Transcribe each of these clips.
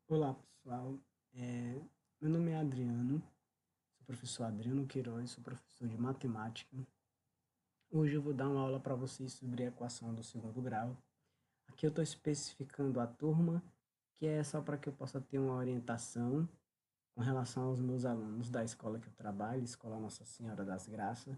Olá, pessoal. É, Meu nome é Adriano, sou professor Adriano Queiroz, sou professor de matemática. Hoje eu vou dar uma aula para vocês sobre a equação do segundo grau. Aqui eu estou especificando a turma, que é só para que eu possa ter uma orientação com relação aos meus alunos da escola que eu trabalho, Escola Nossa Senhora das Graças.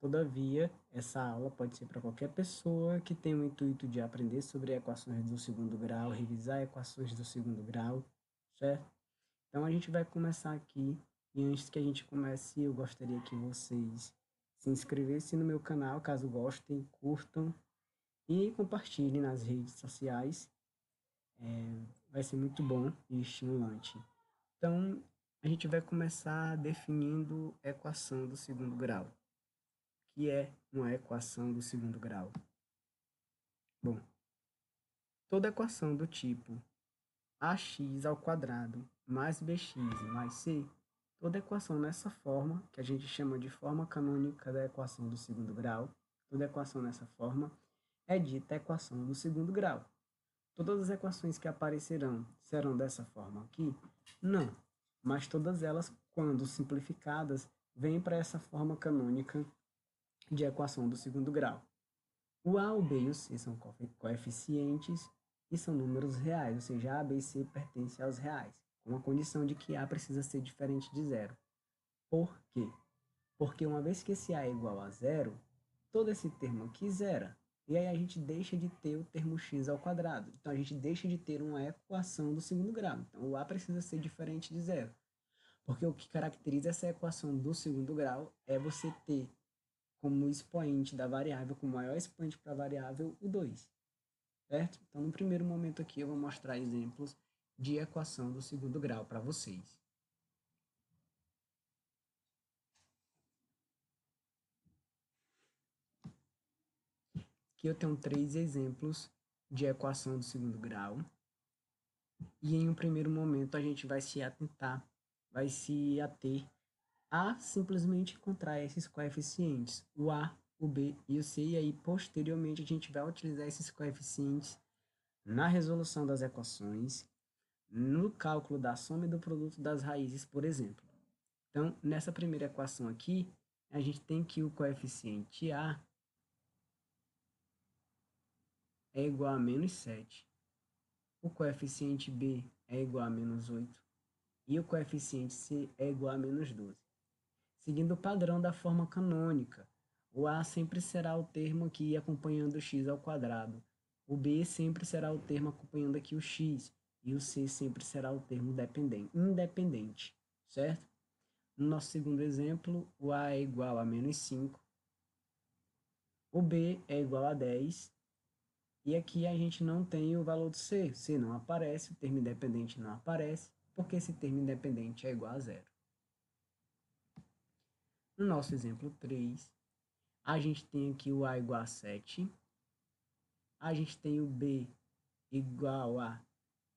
Todavia, essa aula pode ser para qualquer pessoa que tenha o intuito de aprender sobre equações do segundo grau, revisar equações do segundo grau, certo? Então a gente vai começar aqui e antes que a gente comece, eu gostaria que vocês se inscrevessem no meu canal, caso gostem, curtam e compartilhem nas redes sociais. Vai ser muito bom e estimulante. Então a gente vai começar definindo a equação do segundo grau, que é uma equação do segundo grau. Bom, toda equação do tipo ax ao quadrado mais bx mais c, toda equação nessa forma, que a gente chama de forma canônica da equação do segundo grau, toda equação nessa forma é dita equação do segundo grau. Todas as equações que aparecerão serão dessa forma aqui? Não, mas todas elas, quando simplificadas, vêm para essa forma canônica de equação do segundo grau. O A, o B e o C são coeficientes e são números reais, ou seja, A, B e C pertencem aos reais, com a condição de que A precisa ser diferente de zero. Por quê? Porque uma vez que esse A é igual a zero, todo esse termo aqui zera. E aí a gente deixa de ter o termo x ao quadrado. Então a gente deixa de ter uma equação do segundo grau. Então o A precisa ser diferente de zero. Porque o que caracteriza essa equação do segundo grau é você ter como expoente da variável, como maior expoente para a variável, o 2, certo? Então, no primeiro momento aqui, eu vou mostrar exemplos de equação do segundo grau para vocês. Aqui eu tenho 3 exemplos de equação do segundo grau. E em um primeiro momento, a gente vai se ater a simplesmente encontrar esses coeficientes, o A, o B e o C, e aí posteriormente a gente vai utilizar esses coeficientes na resolução das equações, no cálculo da soma e do produto das raízes, por exemplo. Então, nessa primeira equação aqui, a gente tem que o coeficiente A é igual a menos 7, o coeficiente B é igual a menos 8 e o coeficiente C é igual a menos 12. Seguindo o padrão da forma canônica, o A sempre será o termo aqui acompanhando o x ao quadrado, o B sempre será o termo acompanhando aqui o x, e o C sempre será o termo independente, certo? No nosso segundo exemplo, o A é igual a menos 5, o B é igual a 10, e aqui a gente não tem o valor do C. C não aparece, o termo independente não aparece, porque esse termo independente é igual a zero. No nosso exemplo 3, a gente tem aqui o A igual a 7, a gente tem o B igual a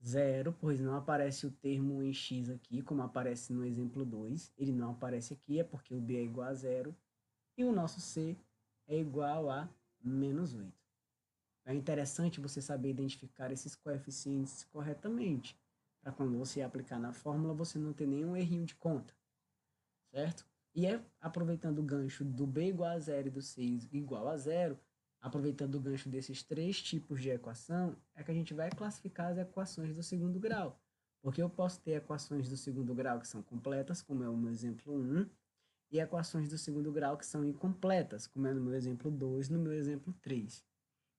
zero, pois não aparece o termo em x aqui, como aparece no exemplo 2. Ele não aparece aqui, é porque o B é igual a zero. E o nosso C é igual a menos 8. É interessante você saber identificar esses coeficientes corretamente, para quando você aplicar na fórmula você não ter nenhum errinho de conta, certo? E é aproveitando o gancho do B igual a zero e do C igual a zero, aproveitando o gancho desses 3 tipos de equação, é que a gente vai classificar as equações do segundo grau. Porque eu posso ter equações do segundo grau que são completas, como é o meu exemplo 1, e equações do segundo grau que são incompletas, como é no meu exemplo 2, no meu exemplo 3.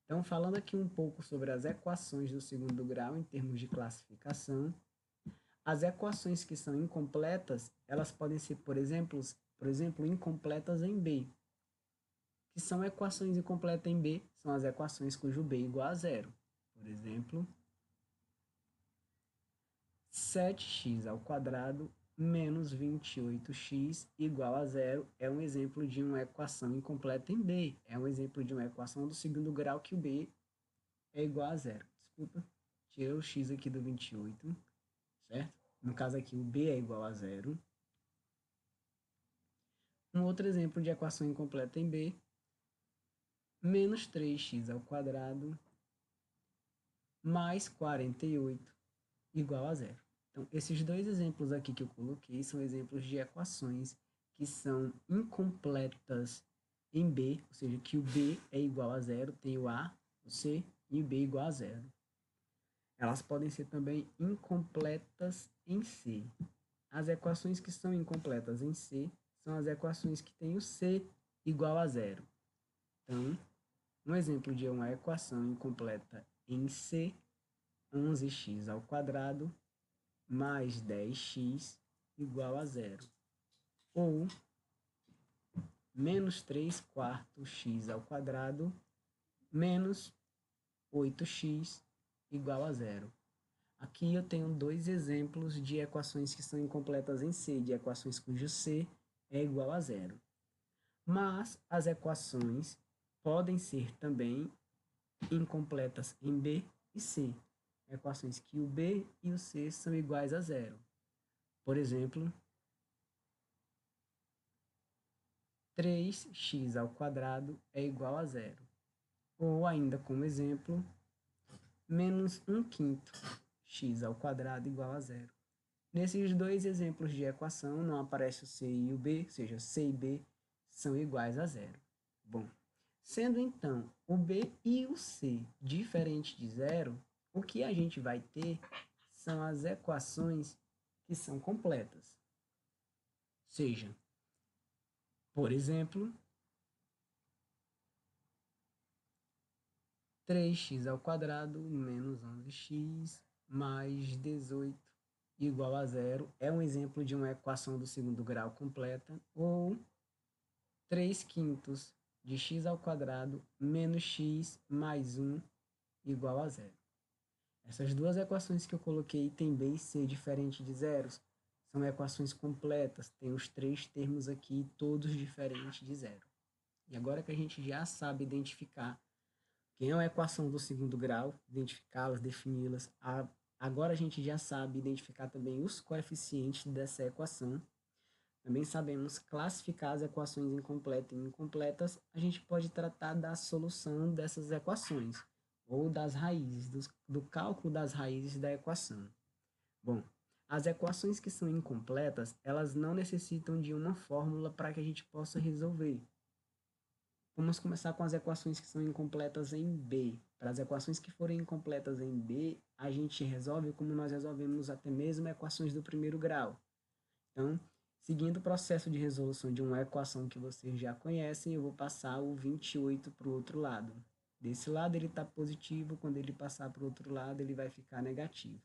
Então, falando aqui um pouco sobre as equações do segundo grau em termos de classificação, as equações que são incompletas, elas podem ser, por exemplo, incompletas em B. Que são equações incompletas em B? São as equações cujo B é igual a zero. Por exemplo, 7x ao quadrado menos 28x igual a zero é um exemplo de uma equação incompleta em B. É um exemplo de uma equação do segundo grau que o B é igual a zero. Desculpa, tirei o x aqui do 28, certo? No caso aqui, o b é igual a zero. Um outro exemplo de equação incompleta em b, menos 3x ao quadrado mais 48 igual a zero. Então, esses dois exemplos aqui que eu coloquei são exemplos de equações que são incompletas em B, ou seja, que o B é igual a zero, tem o A, o C e o B igual a zero. Elas podem ser também incompletas em C. As equações que são incompletas em C são as equações que têm o C igual a zero. Então, um exemplo de uma equação incompleta em C, 11x ao quadrado mais 10x igual a zero. Ou menos 3 quartos x ao quadrado menos 8x igual a zero. Aqui eu tenho dois exemplos de equações que são incompletas em C, de equações cujo C é igual a zero. Mas as equações podem ser também incompletas em B e C, equações que o B e o C são iguais a zero. Por exemplo, 3x ao quadrado é igual a zero. Ou ainda como exemplo, menos 1/5 x ao quadrado igual a zero. Nesses dois exemplos de equação não aparece o C e o B, ou seja, C e B são iguais a zero. Bom, sendo então o B e o C diferentes de zero, o que a gente vai ter são as equações que são completas. Seja, por exemplo, 3x ao quadrado menos 11x mais 18 igual a zero é um exemplo de uma equação do segundo grau completa, ou 3/5 de x ao quadrado menos x mais 1 igual a zero. Essas duas equações que eu coloquei têm B e C diferente de zeros, são equações completas, tem os três termos aqui, todos diferentes de zero. E agora que a gente já sabe identificar quem é uma equação do segundo grau, identificá-las, defini-las, agora a gente já sabe identificar também os coeficientes dessa equação. Também sabemos classificar as equações incompletas e incompletas. A gente pode tratar da solução dessas equações, ou das raízes, do cálculo das raízes da equação. Bom, as equações que são incompletas, elas não necessitam de uma fórmula para que a gente possa resolver. Vamos começar com as equações que são incompletas em B. Para as equações que forem incompletas em B, a gente resolve como nós resolvemos até mesmo equações do primeiro grau. Então, seguindo o processo de resolução de uma equação que vocês já conhecem, eu vou passar o 28 para o outro lado. Desse lado ele está positivo, quando ele passar para o outro lado ele vai ficar negativo.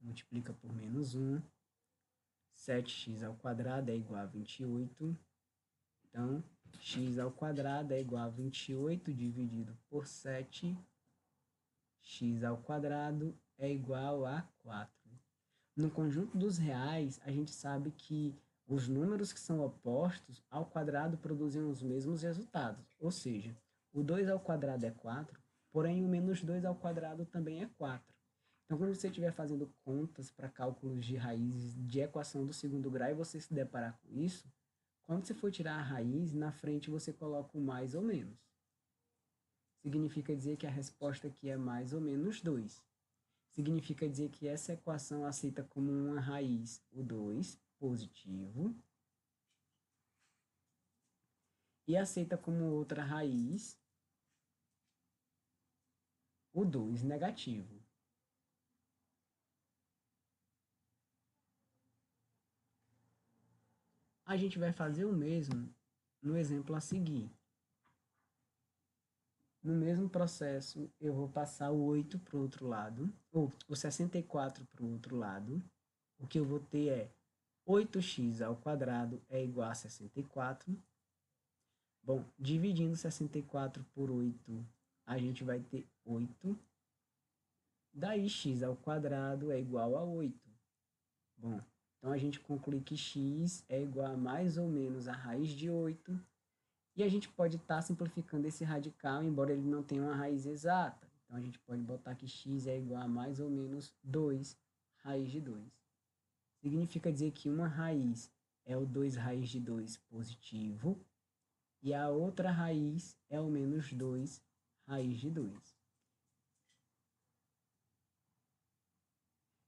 Multiplica por menos 1. 7x ao quadrado é igual a 28. Então, x ao quadrado é igual a 28 dividido por 7. X ao quadrado é igual a 4. No conjunto dos reais, a gente sabe que os números que são opostos ao quadrado produzem os mesmos resultados. Ou seja, o 2 ao quadrado é 4, porém o menos 2 ao quadrado também é 4. Então, quando você estiver fazendo contas para cálculos de raízes de equação do segundo grau e você se deparar com isso, quando você for tirar a raiz, na frente você coloca o mais ou menos. Significa dizer que a resposta aqui é mais ou menos 2. Significa dizer que essa equação aceita como uma raiz o 2 positivo e aceita como outra raiz o 2 negativo. A gente vai fazer o mesmo no exemplo a seguir. No mesmo processo, eu vou passar o 8 para o outro lado, ou o 64 para o outro lado. O que eu vou ter é 8x ao quadrado é igual a 64. Bom, dividindo 64 por 8, a gente vai ter 8. Daí x ao quadrado é igual a 8. Bom, então a gente conclui que x é igual a mais ou menos a raiz de 8. E a gente pode estar simplificando esse radical, embora ele não tenha uma raiz exata. Então a gente pode botar que x é igual a mais ou menos 2 raiz de 2. Significa dizer que uma raiz é o 2 raiz de 2 positivo e a outra raiz é o menos 2 raiz de 2.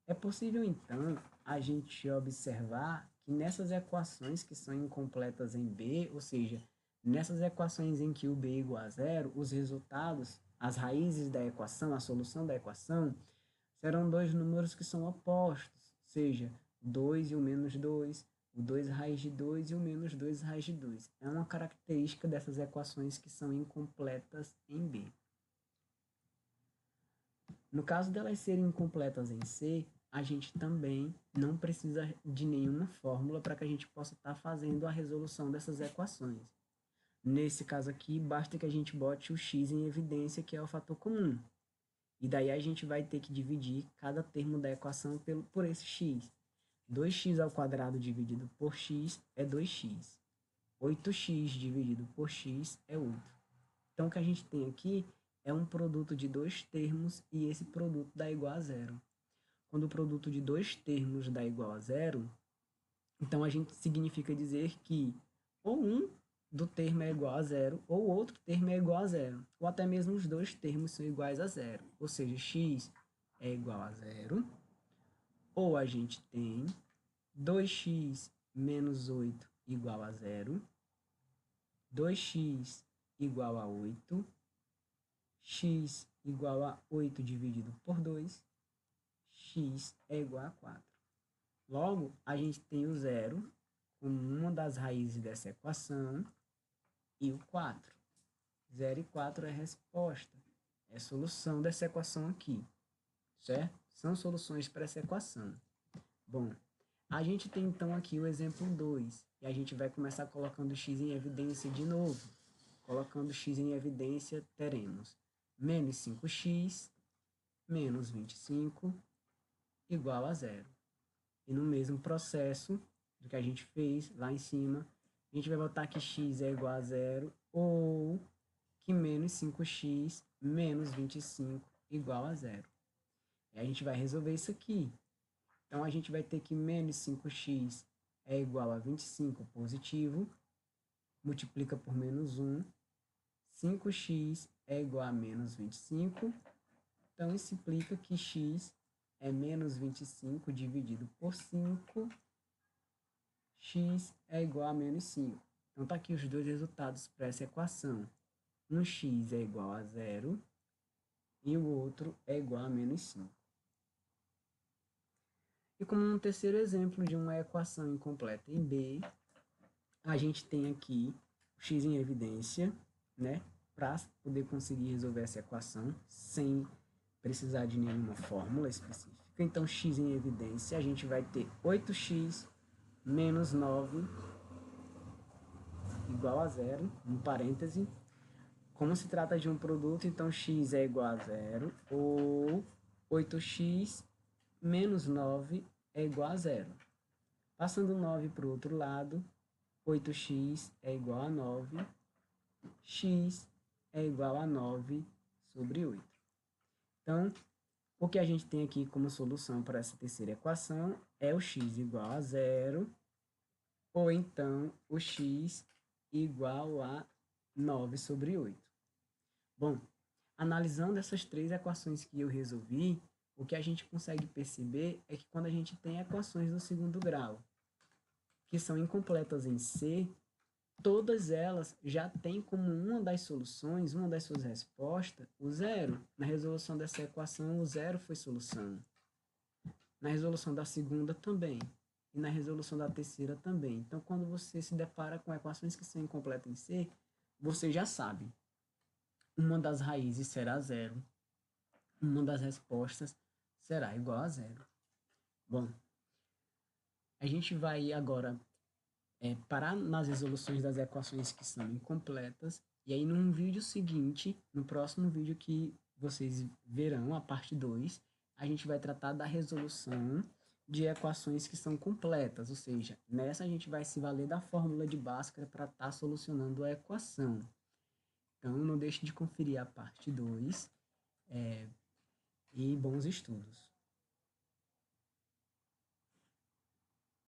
É possível, então, a gente observar que nessas equações que são incompletas em B, ou seja, nessas equações em que o B é igual a zero, os resultados, as raízes da equação, a solução da equação, serão dois números que são opostos, ou seja, 2 e o menos 2, o 2 raiz de 2 e o menos 2 raiz de 2. É uma característica dessas equações que são incompletas em B. No caso delas serem incompletas em C, a gente também não precisa de nenhuma fórmula para que a gente possa estar fazendo a resolução dessas equações. Nesse caso aqui, basta que a gente bote o x em evidência, que é o fator comum. E daí a gente vai ter que dividir cada termo da equação por esse x. 2x ao quadrado dividido por x é 2x. 8x dividido por x é 8. Então, o que a gente tem aqui é um produto de dois termos e esse produto dá igual a zero. Quando o produto de dois termos dá igual a zero, então a gente significa dizer que ou um do termo é igual a zero, ou o outro termo é igual a zero, ou até mesmo os dois termos são iguais a zero. Ou seja, x é igual a zero, ou a gente tem 2x menos 8 igual a zero, 2x igual a 8, x igual a 8 dividido por 2, x é igual a 4. Logo, a gente tem o zero como uma das raízes dessa equação e o 4. 0 e 4 é a resposta, é a solução dessa equação aqui, certo? São soluções para essa equação. Bom, a gente tem então aqui o exemplo 2, e a gente vai começar colocando x em evidência de novo. Colocando x em evidência, teremos menos 5x menos 25 igual a zero. E no mesmo processo do que a gente fez lá em cima, a gente vai botar que x é igual a zero ou que menos 5x menos 25 igual a zero. E a gente vai resolver isso aqui. Então, a gente vai ter que menos 5x é igual a 25 positivo, multiplica por menos 1, 5x é igual a menos 25, então isso implica que x é menos 25 dividido por 5, x é igual a menos 5. Então, está aqui os dois resultados para essa equação. Um x é igual a zero e o outro é igual a menos 5. E como um terceiro exemplo de uma equação incompleta em B, a gente tem aqui o x em evidência, né, para poder conseguir resolver essa equação sem precisar de nenhuma fórmula específica. Então, x em evidência, a gente vai ter 8x menos 9 igual a zero, um parêntese. Como se trata de um produto, então x é igual a zero, ou 8x menos 9 é igual a zero. Passando 9 para o outro lado, 8x é igual a 9, x é igual a 9 sobre 8. Então, o que a gente tem aqui como solução para essa terceira equação é o x igual a zero, ou então o x igual a 9 sobre 8. Bom, analisando essas três equações que eu resolvi, o que a gente consegue perceber é que quando a gente tem equações do segundo grau que são incompletas em C, todas elas já têm como uma das soluções, uma das suas respostas, o zero. Na resolução dessa equação, o zero foi solução. Na resolução da segunda também. E na resolução da terceira também. Então, quando você se depara com equações que são incompletas em C, você já sabe. Uma das raízes será zero. Uma das respostas será igual a zero. Bom, a gente vai agora parar nas resoluções das equações que são incompletas, e aí num vídeo seguinte, no próximo vídeo que vocês verão, a parte 2, a gente vai tratar da resolução de equações que são completas, ou seja, nessa a gente vai se valer da fórmula de Bhaskara para estar solucionando a equação. Então, não deixe de conferir a parte 2 e bons estudos.